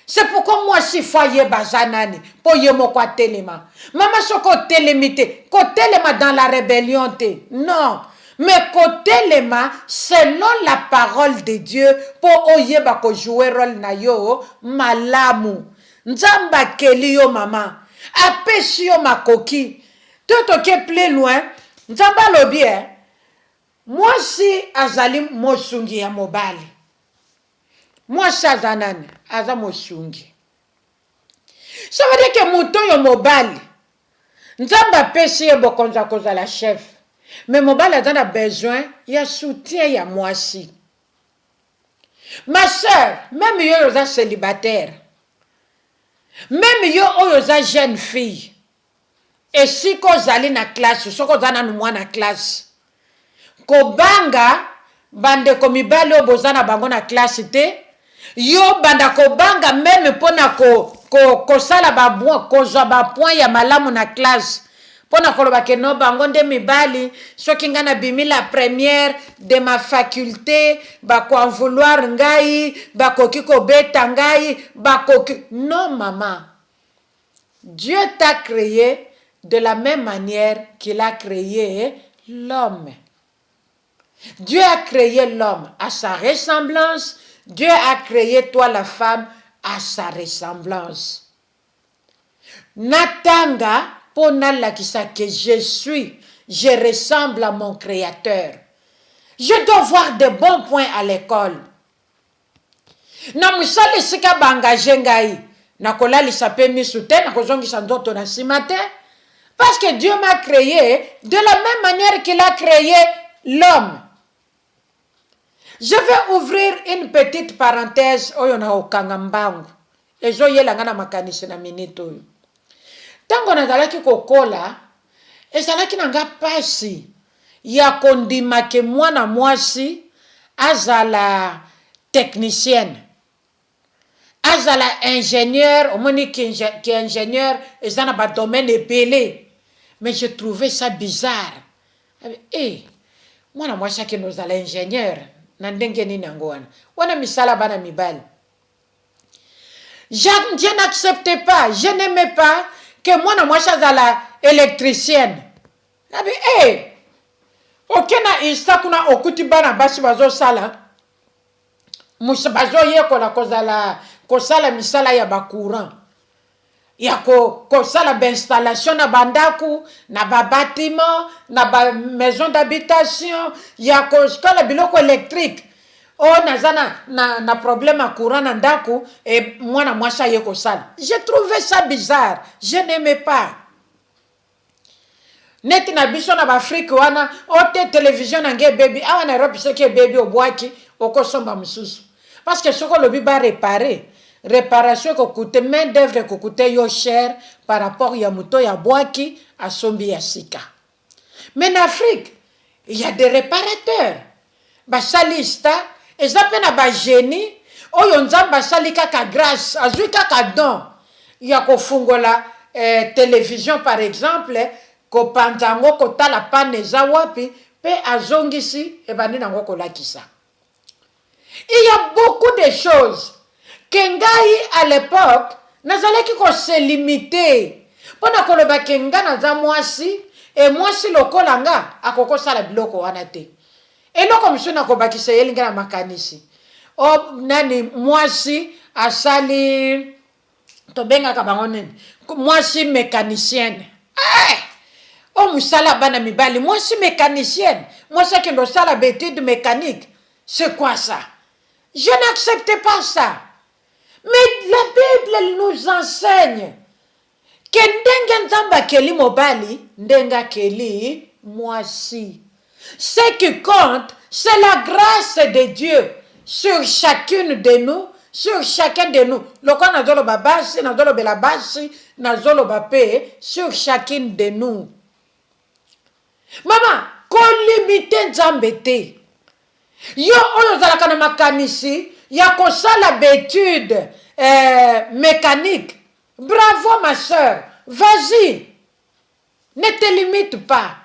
C'est pourquoi mwasi foye bazanani po yemo kwa telema. Mama soko telemite, ko telema dans la rébellion te. Non, mais ko telema selon la parole de Dieu po oyeba ko jouer rôle na yo malamu. Nzamba keli yo mama, apesi yo makoki, toto ke plus loin, nzamba lobi moi si azali mosungi ya mobali, moi si azanani, aza mosungi. Ça veut dire que mouton yo mobali, nzamba apesi yo bokonza koza la chef, mais mobali azana besoin, ya soutien ya moi si. Ma soeur, même yo yoza célibataire, même yo oyoza jeune fille, et si ko zali na classe, soko zana numwa na classe, ko banga bande ko mibali obozana bango na classe te, yo banda ko banga même pona ko sala ba bon ko zo ba point ya malamu na classe. Pona koloba ke no bango nde mibali soki nga na bimi la première de ma faculté bako en vouloir ngai bakoki ko beta ngai bakoki. Non maman, Dieu t'a créé de la même manière qu'il a créé l'homme. Dieu a créé l'homme à sa ressemblance, Dieu a créé toi la femme à sa ressemblance. Natanga pona lakisa que je suis je ressemble à mon créateur. Je dois voir de bons points à l'école. Na musali sika bangaje ngai. Na kolalisa pe misu te, na kozongisa ndoto na nsima te. Parce que Dieu m'a créé de la même manière qu'il a créé l'homme. Je vais ouvrir une petite parenthèse oyo na okanga mbangu. Ezo yelanga na makanisi na minute oyo. Tango nazalaki kokola, ezalaki nanga pasi ya kondima ke mwana mwasi azala technicienne. Azala ingénieur, omoni qui ingénieur, ezana ba domaine épelé. Mais je trouvais ça bizarre. Eh, mwana mwasi ki nozala ingénieur, na ndenge nini yango wana. Wana misala bana mibali. Je n'acceptais pas, je n'aimais pas que mwana mwasi azala électricienne. Nabi, okena insta kuna okuti bana basi bazo sala. Musa bazo yekola kozala misala ya ba courant. Ya kosala ba installation na bandaku, na ba bâtiment, na ba maison d'habitation, ya kosala biloko électrique. Oh nazana na problème à courant na ndaku et mwana mwasa yeko sala. J'ai trouvé ça bizarre, je n'aimais pas. Neti na biso na Afrique wana ote télévision nge baby awa na Europe seke baby obwaki okosomba mususu. Parce que soko lobi ba réparation ko coûte main d'œuvre ko coûte yo cher par rapport ya muto ya bwaki a sombi ya sika. Mais en Afrique, il y a des réparateurs. Ba salista ezape na ba génie oyo nzamba sali kaka grâce azui kaka don ya ko fungola télévision par exemple ko panzango ko tala paneza wapi pe azongisi e bani nango ko lakisa. Il y a beaucoup de choses que ngai à l'époque nazalaki ko se limiter pona ko loba ke nga naza mwasi e mwasi lokola nga akoko sala biloko wana te. Eloko misu na ko bakisa yelinga na makanisi. O nani mwasi asali to benga ka bango nini mwasi mécanicienne. O musala bana mibali mwasi mécanicienne, mwasi kendo sala d'études mécaniques. C'est quoi ça? Je n'acceptais pas ça. Mais la Bible elle nous enseigne que ndenga nzamba keli mobali ndenga keli mwasi. Ce qui compte, c'est la grâce de Dieu sur chacune de nous, sur chacun de nous. Loko nazolo babasi, nazolo belabasi, nazolo bape, sur chacune de nous. Maman, qu'on limite nzambete. Yo oyo zalaka na makanisi, ya kosala d'études mécaniques. Bravo ma soeur, vas-y. Ne te limite pas.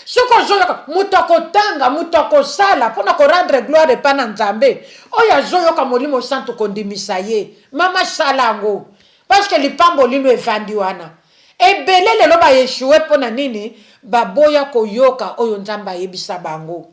Soko zoyoka mutoko tanga mutoko sala pona ko rendre gloire pa na Nzambe oya zoyoka molimo santo kondimisa ye mama salango parce que lipambo lino evandi wana ebele lelo ba yeshuwe pona nini baboya koyoka oyo Nzamba yebisa bango.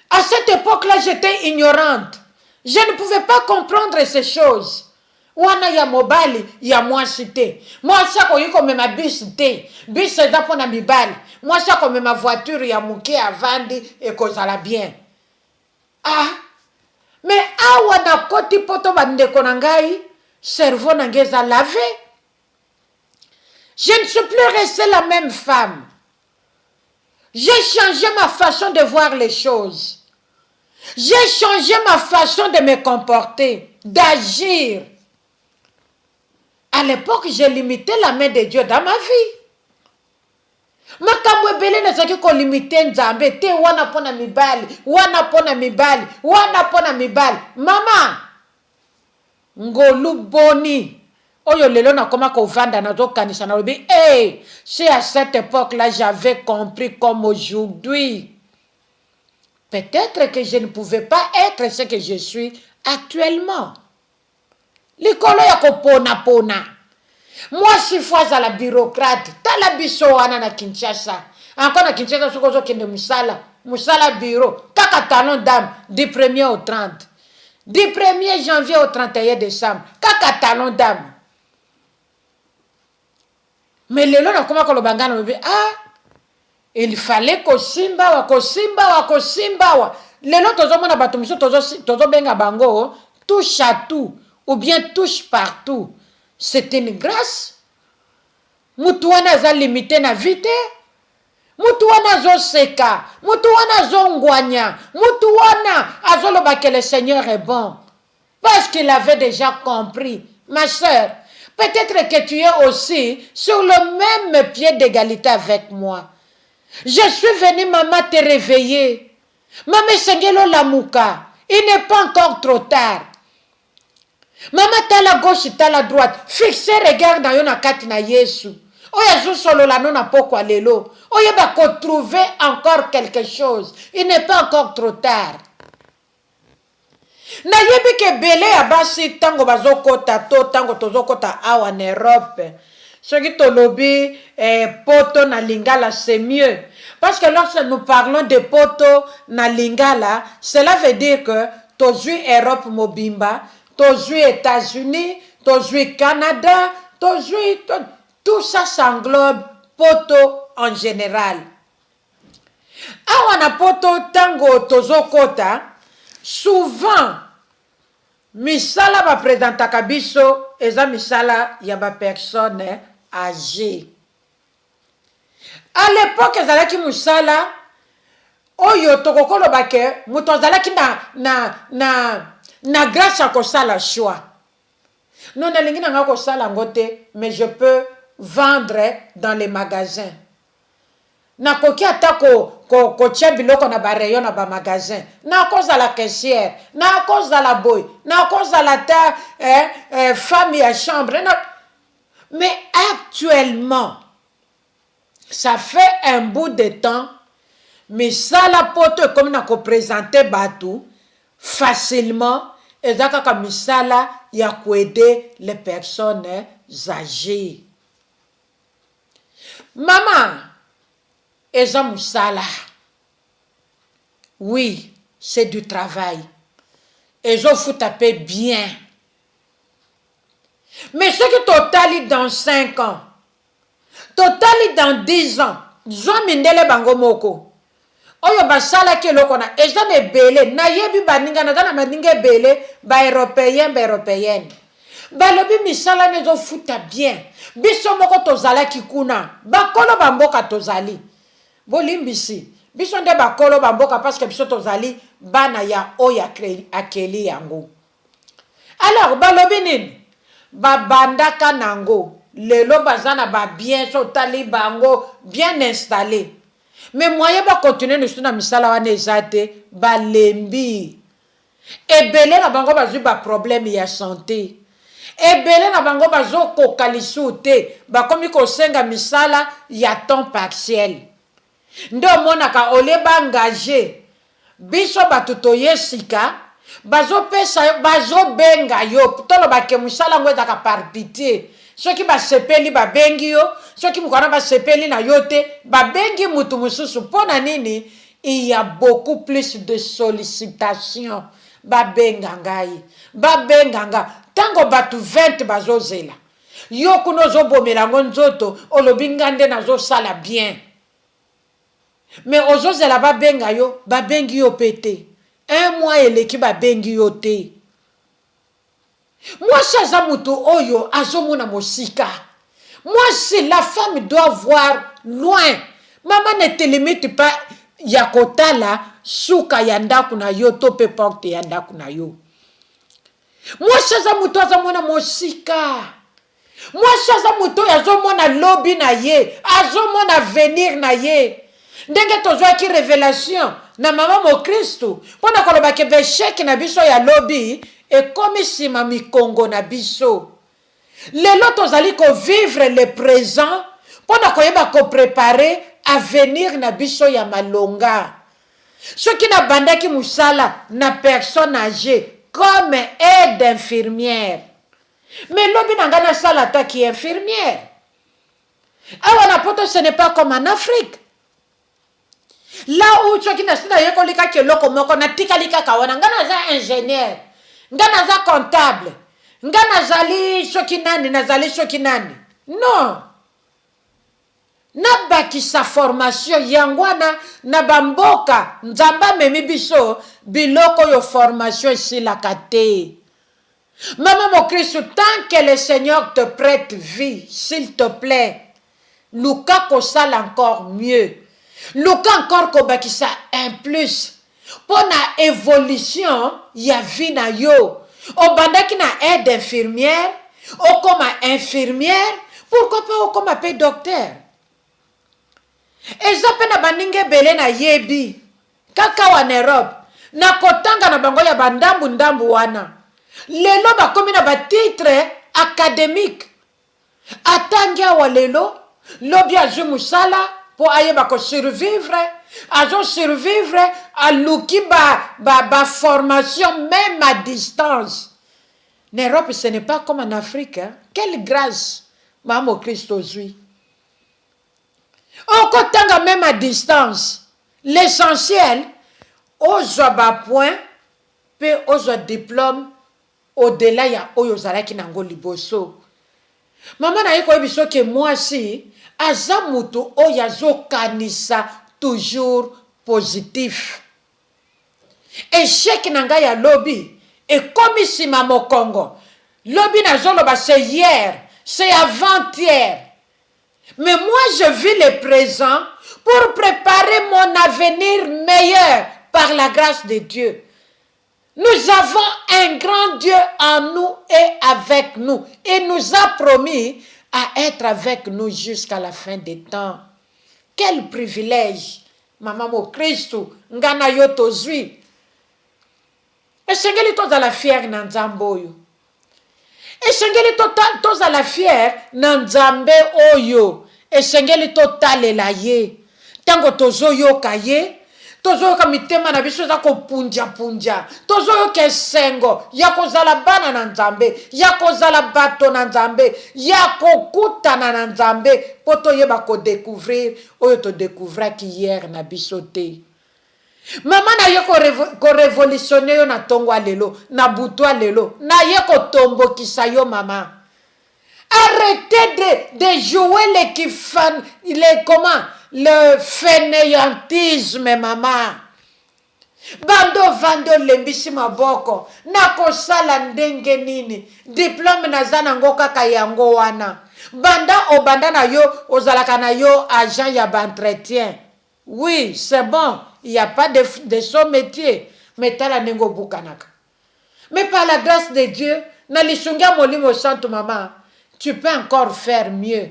À cette époque-là, j'étais ignorante. Je ne pouvais pas comprendre ces choses. Wana ya mobali ya mwasi te. Mwasi ako yiko mema bus te. Bus eza pona mibali. Mwasi ako mema voiture ya muke avandi ekozala bien. Ah, mais awa na koti poto bandeko na ngai, cerveau na ngai eza lavé. Je ne suis plus restée la même femme. J'ai changé ma façon de voir les choses. J'ai changé ma façon de me comporter, d'agir. À l'époque, j'ai limité la main de Dieu dans ma vie. Makambo ebele nazaki ko limiter Nzambe te wana pona mibali, wana pona mibali, wana pona mibali. Mama, ngolu boni. Oyo lelo na koma ko vanda na zo kanisa na lobi, c'est à cette époque-là j'avais compris comme aujourd'hui. Peut-être que je ne pouvais pas être ce que je suis actuellement. Likolo ya ko pona. Moi, je suis à la bureaucrate. T'as la biso wana na Kinshasa. Encore na Kinshasa, ce que kende musala bureau. Kaka talon d'âme du 1er au 30. Du 1er janvier au 31 décembre. Kaka talon d'âme. Mais le long, comment on le bangane, Il fallait kosimba wa. Lelo tozomona bato miso tozo benga bango touche à tout ou bien touche partout. C'est une grâce. Mutu wana aza limité na vite. Mutu wana azo seka, mutu wana azo ngwanya, mutu wana azoloba que le Seigneur est bon. Parce qu'il avait déjà compris. Ma sœur, peut-être que tu es aussi sur le même pied d'égalité avec moi. Je suis venu, maman, te réveiller. Maman, Sengelo Lamouka. Il n'est pas encore trop tard. Maman, t'as la gauche, t'as la droite. Fixez, regarde dans yon akati na Yesu. Oya zo solo la non apoko lelo. Oya ba ko trouver encore quelque chose. Il n'est pas encore trop tard. Na yebi ke bele ya basi tango bazokota to tango tozokota awa en Europe. Ce qui te lobby poto na lingala c'est mieux. Parce que lorsque nous parlons de poto na lingala, cela veut dire que tozui Europe mobimba, tozui États-Unis, tozui Canada, tozui tout ça s'englobe poto en général. Awa na poto tango tozokota, souvent misala ba présentaka biso eza misala ya ba personne âgée. À l'époque ezalaki musala oyo tokokolo bake muto azalaki na grâce à kosala choix. Non nalingi nanga kosala ngote, mais je peux vendre dans les magasins. Na koki ata ko tia biloko na ba rayon na ba magasin. Na koza la caissière, na koza la boy, na koza la ta femme à chambre. Mais actuellement, ça fait un bout de temps, mais ça la poto comme na ko présenter batou facilement et ça kaka misala ya ko aider les personnes âgées. Maman, eza musala. Oui, c'est du travail. Ezo faut taper bien. Mais ce qui totali dans 5 ans, totali dans 10 ans, zo mindele bango moko. Oyo basala ke lokona eza ne belé na yebi baninga na dana maninga belé ba européenne. Balobi misala nezo futa bien. Biso moko tozala kikuna. Bakolo bamboka tozali. Bolimbisi. Biso nde bakolo bamboka parce que biso tozali bana ya oya akeli yango. Alors balobi nini? Babandaka nango. Lelo bazana ba bien so tali bango bien installé. Mais moyen ba continuer de na misala wana ezate balembi. Ebele na bango bazu ba problème ya santé. Ebele na bango bazo kokalisu te bakomi kosenga misala ya temps partiel. Ndo monaka ole ba engagé biso batuto yesika bazo pesa bazo benga yo tolo bake misala ngo ezaka par pitié. Soki ba sepeli ba bengi yo, soki mukwana ba sepeli na yote ba bengi mutu mususu pona nini? Il y a beaucoup plus de sollicitations. Ba benga ngai, ba benga nga. Tango batu 20 bazozela. Yo kuno zo bomela ngonzoto olobingande na zo sala bien. Mais ozozela ba benga yo, ba bengi yo pété. Un mois eleki ba bengi yo te. Moi chaza mutu oyo azomona mosika. Moi si la femme doit voir loin. Maman ne te limite pas yakotala suka yandaku na yo to pe porte yandaku na yo. Moi chaza mutu azomona mosika. Moi chaza mutu azomona lobby na ye, azomona venir na ye. Ndenge tozwa ki révélation na mama mo Kristo pona koloba ke besheki na biso ya lobby e komi sima mikongo na biso. Lelo tozali ko vivre le présent pona koyeba ko préparer avenir na biso ya malonga. Soki na bandaki musala na personne âgée comme aide infirmière. Mais lobby na ngana sala ta qui est infirmière. Awa na poto ce n'est pas comme en Afrique. Là où tu as dit que loko moko na tikalika kawana ngana za ingénieur, ngana za comptable, ngana zali shokinani nazali shokinani. Non. na bakisa formation yangwana na bamboka nzamba memi biso biloko yo formation esilaka te. Maman mon Christ, tant que le Seigneur te prête vie, s'il te plaît, luka kosal encore mieux. Luka encore kobakisa un plus. Pour na évolution, ya vie na yo. Obandaki na aide infirmière, okoma infirmière, pourquoi pas okoma pe docteur. Eza pe na baninge bele na yebi, kaka wa Europe, na kotanga na bango ya bandambu ndambu wana. Lelo bakomi na ba titre académique. Atangia wa lelo, lobi azu musala po ayeba ko survivre, azo survivre a luki ba formation même à distance. En Europe, ce n'est pas comme en Afrique. Hein? Quelle grâce, Maman Christ aujourd'hui. On compte même à distance. L'essentiel, aux ba point, puis aux diplôme, au-delà, il y a oyozala qui nango liboso. Maman na yeko biso que moi si, azamuto oyazo kanisa toujours positif. Échec nanga ya lobby. Et comme ici, Maman Congo, lobby na zoloba c'est hier, c'est avant-hier. Mais moi, je vis le présent pour préparer mon avenir meilleur par la grâce de Dieu. Nous avons un grand Dieu en nous et avec nous. Il nous a promis à être avec nous jusqu'à la fin des temps. Quel privilège, Maman mo Christ, ngana yo tozui. Esengeli tozala fier na nzambe oyo. Esengeli tozala fier na nzambe oyo. Esengeli totalela ye. Tango tozoyoka ye, tozoyoka mitema na biso za kopunja punja. Tozoyoka esengo ya kozala bana na nzambe, ya kozala bato na nzambe, ya kokutana na nzambe po toyeba ko découvrir oyo to découvraki hier na biso te. Maman na ye ko révolutionner yo na tongo lelo, na butu lelo, na ye ko tombo kisa yo maman. Arrêtez de jouer le fainéantisme maman. Bando vando lembisi maboko, na kosala ndenge nini, diplôme na zana ngoka kayango wana. Banda obanda na yo, ozalaka na yo agent ya d'entretien. Oui, c'est bon. Il n'y a pas de son métier. Mais tala nengo bukanaka. Mais par la grâce de Dieu, na lisunga molimo santo maman, tu peux encore faire mieux.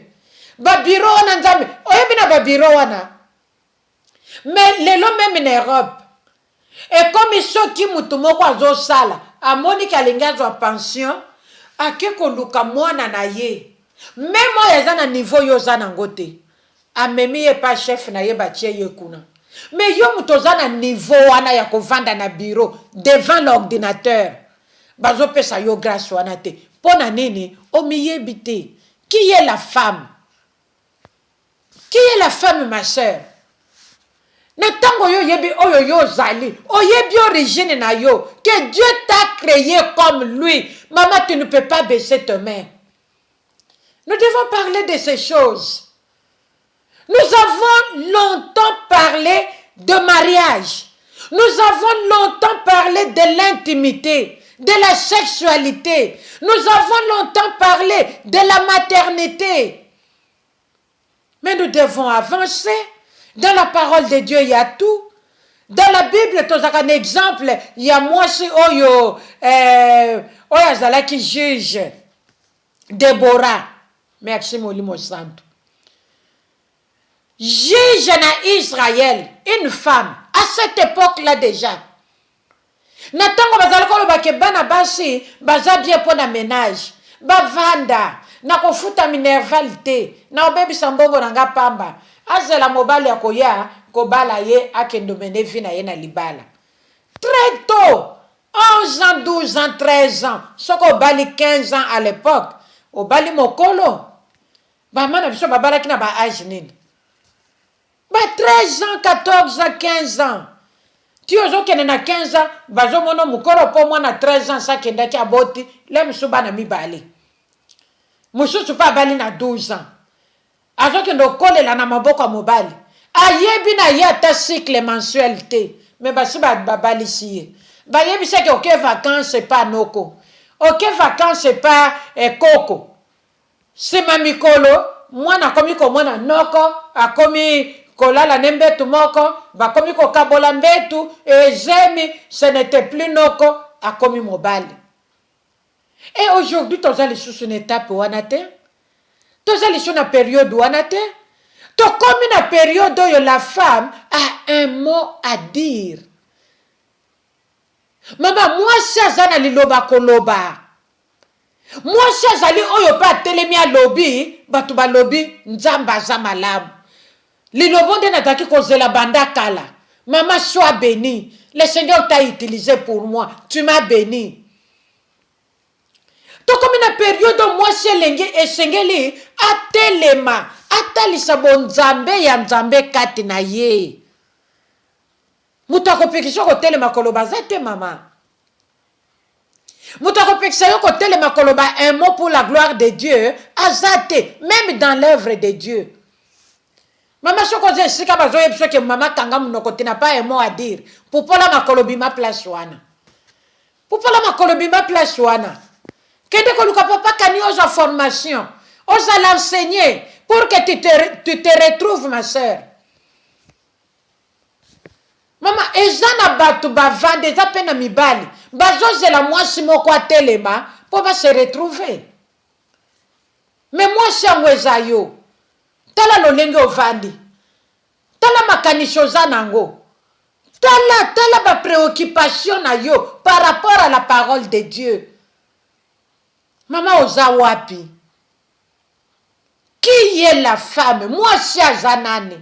Babiro wana nzambe, oyebi na babiro wana. Mais lelo même en Europe. Et comme soki mutu moko azo sala, amoni kalinga zo pension, akeko luka mwana na ye. Même moi yazana niveau yo zana ngote. Amemi ye pas chef na ye batie ye kuna. Mais yo mutozana niveau wana ya kovanda na bureau devant l'ordinateur. Bazo pesa yo grâce wana te. Pona nini omiyebi te. Qui est la femme? Qui est la femme, ma sœur? Netango yo yebi oyo yo zali. Oyebi origine na yo. Que Dieu t'a créé comme lui. Maman, tu ne peux pas baisser tes mains. Nous devons parler de ces choses. Nous avons longtemps parlé de mariage. Nous avons longtemps parlé de l'intimité, de la sexualité. Nous avons longtemps parlé de la maternité. Mais nous devons avancer. Dans la parole de Dieu, il y a tout. Dans la Bible, tu as un exemple. Il y a moi aussi, Oyo Azala qui juge Déborah. Merci, Molimo Santo. Juge na Israël, une femme, à cette époque-là déjà. Natango bazalako lo bakebana basi, baza bien pour na ménage. Bavanda, na kofuta minervalite, na obebi sambongo nanga pamba. Azela mobali ya koya, kobala ye, akendomene vina ye na libala. Très tôt, 11 ans, 12 ans, 13 ans, soko bali 15 ans à l'époque, obali mokolo. Bamana biso babala kina ba âge nini. 13 ans, 14 ans, 15 ans. Tu as dit que 15 ans, bazo mono mukoro po mwana 13 ans sa kenda ki aboti, le msuba na mibali. Mususu pa bali na 12 ans. azokende kolela na maboko ya mobali ayebi na ye ata cycle mensuel te me basi babalisi ye bayebisaki oke vacances pa noko oke vacances pa koko nsima mikolo mwana akomi komona noko akomi kolala ne mbetu moko bakomi kokabola mbetu ezemi ce n'était plus noko akomi mobali. Et aujourd'hui toza lisusu na étape wana te toza lisusu na période wana te tokomi na période oyo la femme a un mot à dire. Mama mwasi aza na liloba koloba mwasi azali oyo mpe atelemi alobi bato balobi nzambe aza malamu lilobo nde nazalaki kozela banda kala mama sois béni le Seigneur t'a utilisé pour moi tu m'as béni. Tokomi na période mwasi elenge esengeli atelema atalisa bonzambe ya nzambe kati na ye mutu akopekisa kotelema koloba za te mama mutu akopekisa yo kotelema koloba un mot pour la gloire de Dieu aza te même dans l'œuvre de Dieu. Mama soko ze esika bazoyebisa ke mama kanga munoko te na pas un mot à dire popola makolo bima place wana popola makolo bima place wana kende koluka papa kani oza formation oza l'enseigner pour que tu te retrouves ma sœur. Mama eza na bato bavande eza pe na mibali bazozela mwasi moko atelema po base retrouver me mwasi yango eza yo tala lolenge ovandi tala makanisi oza nango tala bapréoccupation na yo par rapport à la parole de Dieu. Mama oza wapi? Qui est la femme? Mwasi aza nani?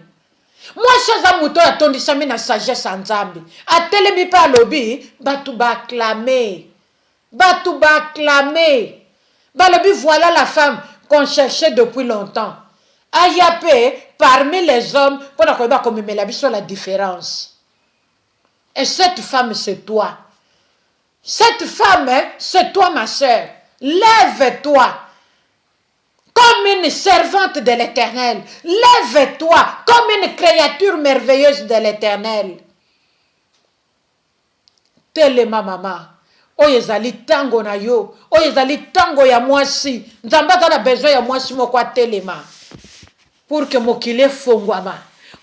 Mwasi aza muto atondisami na sagesse ya Nzambe atelemi mpe alobi bato baacclame balobi voilà la femme qu'on cherchait depuis longtemps. Ayape parmi les hommes pour la koyeba komemela biso la différence. Et cette femme c'est toi. Cette femme c'est toi ma sœur. Lève-toi comme une servante de l'Éternel. Lève-toi comme une créature merveilleuse de l'Éternel. Telema mama. Oyo ezali tango na yo. Oyo ezali tango ya mwasi. Nzambe aza na besoin ya mwasi moko atelema. Pour que mokili efongwama.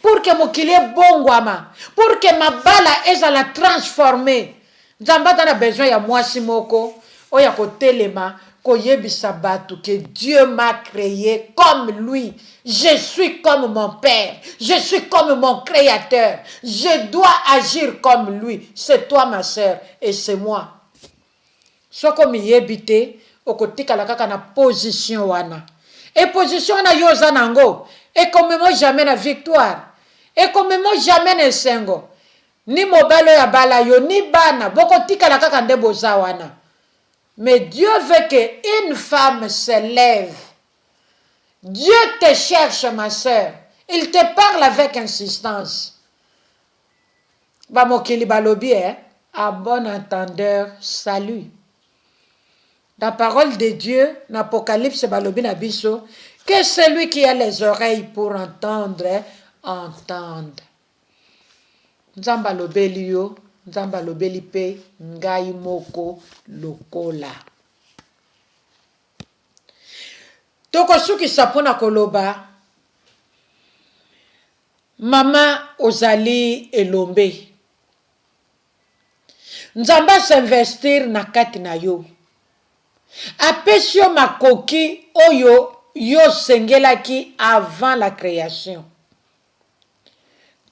Pour que mokili ebongwama. Pour que mabala ezala transformer. Nzambe aza na besoin ya mwasi moko. Oya kotelema. Koyebisa batu que Dieu m'a créé comme lui. Je suis comme mon père. Je suis comme mon créateur. Je dois agir comme lui. C'est toi ma sœur et c'est moi. Soko miyebite okotikala kaka na position wana. Et position wana yo zanango. Et comme moi jamais na victoire. Et comme moi jamais na sengo. Ni mobalo ya bala yo ni bana bokotikala kaka nde boza wana. Mais Dieu veut qu'une femme se lève. Dieu te cherche, ma sœur. Il te parle avec insistance. Bamokili balobi, à bon entendeur, salut. La parole de Dieu, l'Apocalypse balobi na biso, que celui qui a les oreilles pour entendre, entende. Nzamba lobeli yo. Nzamba lobeli pe ngai moko lokola. Toko suki sapona koloba. Mama ozali elombe. Nzamba s'investir na kati na yo. Apesi yo makoki oyo yo sengelaki avant la création.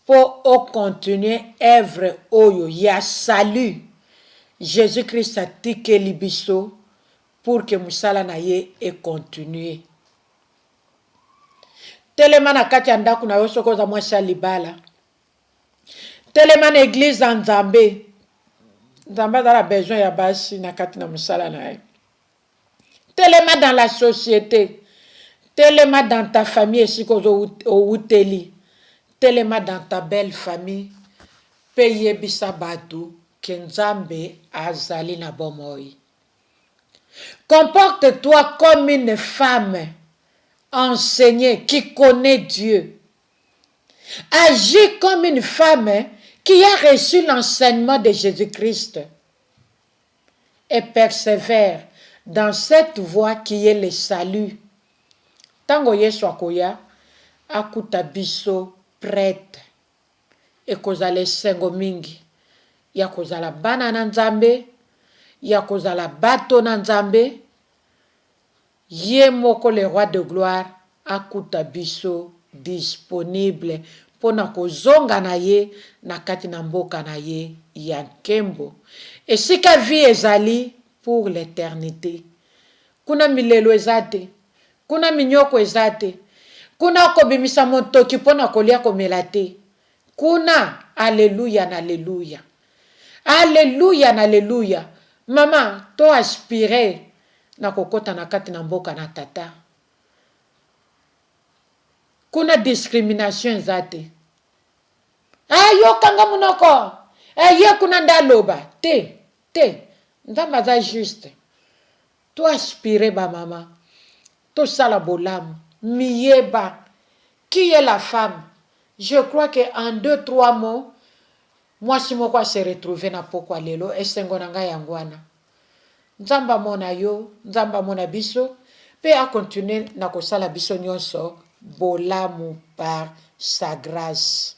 Pour continuer œuvre oyo ya salut Jésus-Christ a tike libiso pour que musala na ye et continue. Telema na kati ya ndako na yo soko za mwasi libala. Telema na église en Nzambe. Nzambe a besoin ya basi na kati na musala na ye. Telema dans la société. Telema dans ta famille siko zo uteli. Telema dans ta belle famille, paye bisabatu, kenzambe azali na bomoi. Comporte-toi comme une femme enseignée, qui connaît Dieu. Agis comme une femme qui a reçu l'enseignement de Jésus-Christ et persévère dans cette voie qui est le salut. Tango Yesu akoya, akuta biso prête. Et kozala esengo mingi. Ya kozala bana na Nzambe, ya kozala bato na Nzambe, ye moko le roi de gloire akuta biso disponible pona kozonga na ye na kati na mboka na ye ya nkembo. Esika vie ezali pour l'éternité. Kuna milelo ezate, kuna minyoko ezate, kuna kobimisa motoki pona kolia komela te. Kuna alléluia na alléluia. Alléluia na alléluia. Maman, to aspire na kokota na kati na mboka na tata. Kuna discrimination zate. Yo kanga munoko. Ye kuna ndaloba. Te. Ndamba za juste. To aspire ba maman. To sala bolamu. Miyeba. Qui est la femme? Je crois qu'en 2-3 mots, moi si moko se retrouver na pokwa lelo esengo na ngai yangwana. Nzamba mona yo, nzamba mona biso, pe a continuer na kosala biso nyonso bolamu par sa grâce.